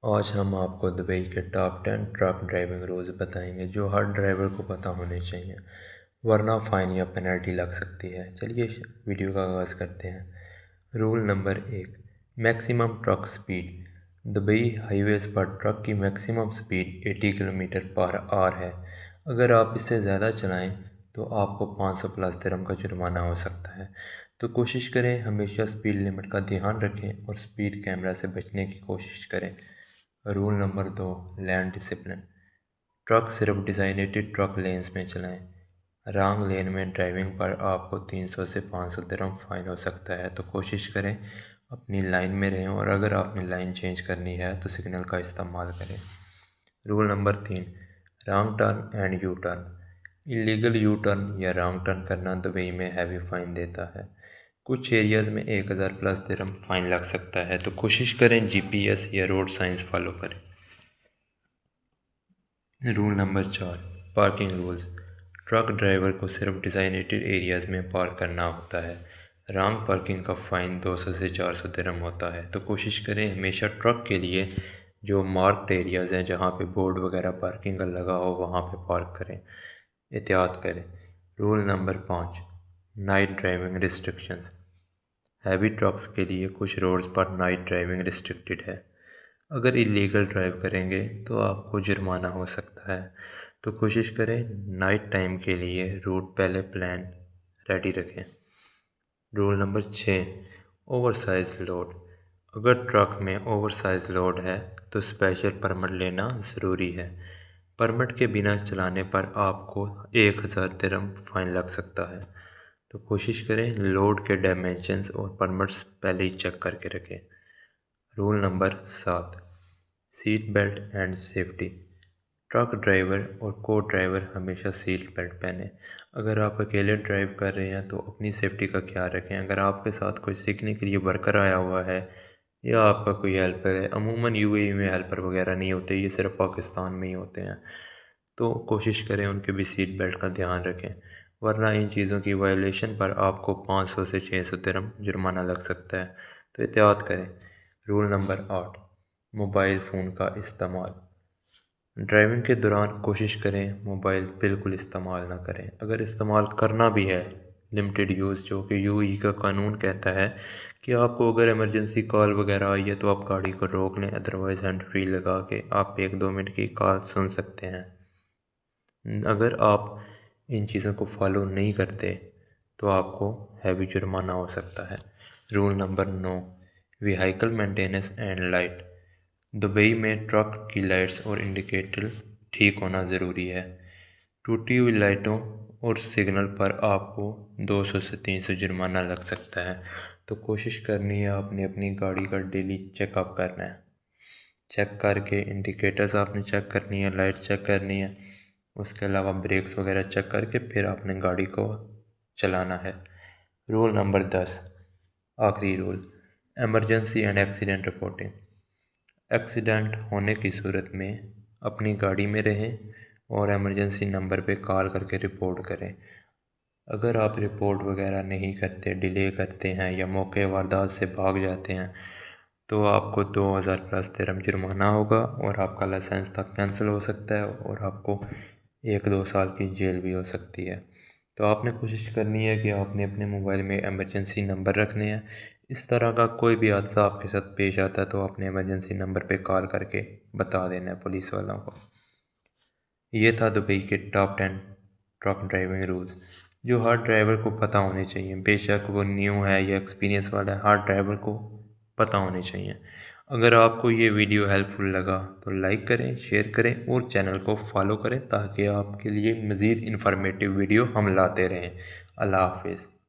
आज हम आपको दुबई के टॉप 10 ट्रक ड्राइविंग रूल्स बताएंगे जो हर ड्राइवर को पता होने चाहिए, वरना फ़ाइन या पेनल्टी लग सकती है। चलिए वीडियो का आगाज़ करते हैं। Rule number 1, maximum truck speed. Dubai highways पर ट्रक की maximum speed 80 kilometre per hour है। अगर आप इससे ज़्यादा चलाएं तो आपको 500 प्लस दिरहम का जुर्माना हो सकता है। तो कोशिश करें हमेशा स्पीड लिमिट का ध्यान रखें और स्पीड कैमरा से बचने की कोशिश करें। रूल नंबर 2, लैन डिसिप्लिन। ट्रक सिर्फ डिज़ाइनेटेड ट्रक लेन्स में चलाएं। रॉन्ग लेन में ड्राइविंग पर आपको 300 से 500 दिरहम फाइन हो सकता है। तो कोशिश करें अपनी लाइन में रहें और अगर आपने लाइन चेंज करनी है तो सिग्नल का इस्तेमाल करें। Rule number 3, wrong turn and U turn. Illegal U turn या रॉन्ग टर्न करना दुबई में हैवी फाइन देता है। कुछ एरियाज़ में 1000 प्लस दिरहम फाइन लग सकता है। तो कोशिश करें जीपीएस या रोड साइंस फॉलो करें। Rule number 4, parking rules. Truck driver को सिर्फ डिज़ाइनेटेड एरियाज़ में पार्क करना होता है। रॉन्ग पार्किंग का फ़ाइन 200 से 400 दिरहम होता है। तो कोशिश करें हमेशा ट्रक के लिए जो मार्क्ड एरियाज़ हैं जहाँ पे बोर्ड वगैरह पार्किंग का लगा हो वहाँ पे पार्क करें, एहतियात करें। Rule number 5, night driving restrictions. Heavy trucks के लिए कुछ रोड्स पर नाइट ड्राइविंग रिस्ट्रिक्टेड है। अगर इलीगल ड्राइव करेंगे तो आपको जुर्माना हो सकता है। तो कोशिश करें नाइट टाइम के लिए रूट पहले प्लान रेडी रखें। Rule number 6, oversize load. अगर ट्रक में ओवरसाइज लोड है तो स्पेशल परमिट लेना ज़रूरी है। परमिट के बिना चलाने पर आपको 1000 दिरहम फाइन लग सकता है। तो कोशिश करें लोड के डायमेंशंस और परमिट्स पहले ही चेक करके रखें। Rule number 7, seat belt and safety. Truck driver और को ड्राइवर हमेशा सीट बेल्ट पहने। अगर आप अकेले ड्राइव कर रहे हैं तो अपनी सेफ्टी का ख्याल रखें। अगर आपके साथ कोई सीखने के लिए वर्कर आया हुआ है या आपका कोई हेल्पर है, अमूमन यूएई में हेल्पर वगैरह नहीं होते, ये सिर्फ पाकिस्तान में ही होते हैं, तो कोशिश करें उनके भी सीट बेल्ट का ध्यान रखें, वरना इन चीज़ों की वायलेशन पर आपको 500 से 600 दिरहम जुर्माना लग सकता है। तो एहतियात करें। रूल नंबर 8, मोबाइल फ़ोन का इस्तेमाल। ड्राइविंग के दौरान कोशिश करें मोबाइल बिल्कुल इस्तेमाल ना करें। अगर इस्तेमाल करना भी है लिमिटेड यूज़, जो कि यूएई का कानून कहता है कि आपको अगर इमरजेंसी कॉल वगैरह आई है तो आप गाड़ी को रोक लें, अदरवाइज़ हैंड फ्री लगा के आप 1-2 मिनट की कॉल सुन सकते हैं। अगर आप इन चीज़ों को फॉलो नहीं करते तो आपको हैवी जुर्माना हो सकता है। Rule number 9, vehicle maintenance and light. Dubai में ट्रक की लाइट्स और इंडिकेटर ठीक होना ज़रूरी है। टूटी हुई लाइटों और सिग्नल पर आपको 200 से 300 जुर्माना लग सकता है। तो कोशिश करनी है आपने अपनी गाड़ी का डेली चेकअप करना है। चेक करके इंडिकेटर्स आपने चेक करनी है, लाइट चेक करनी है, उसके अलावा ब्रेक्स वगैरह चेक करके फिर आपने गाड़ी को चलाना है। रूल नंबर 10, आखिरी rule, emergency and accident reporting. Accident होने की सूरत में अपनी गाड़ी में रहें और इमरजेंसी नंबर पे कॉल करके रिपोर्ट करें। अगर आप रिपोर्ट वगैरह नहीं करते, डिले करते हैं या मौके वारदात से भाग जाते हैं तो आपको 2000 प्लस दिरहम जुर्माना होगा और आपका लाइसेंस तक कैंसिल हो सकता है और आपको 1-2 साल की जेल भी हो सकती है। तो आपने कोशिश करनी है कि आपने अपने मोबाइल में इमरजेंसी नंबर रखने हैं। इस तरह का कोई भी हादसा आपके साथ पेश आता है तो आपने इमरजेंसी नंबर पे कॉल करके बता देना है पुलिस वालों को। ये था दुबई के टॉप 10 ट्रक ड्राइविंग रूल्स जो हर ड्राइवर को पता होने चाहिए। बेशक वो न्यू है या एक्सपीरियंस वाला है, हर ड्राइवर को पता होने चाहिए। अगर आपको ये वीडियो हेल्पफुल लगा तो लाइक करें, शेयर करें और चैनल को फॉलो करें ताकि आपके लिए मज़ीद इन्फॉर्मेटिव वीडियो हम लाते रहें। अल्लाह हाफिज़।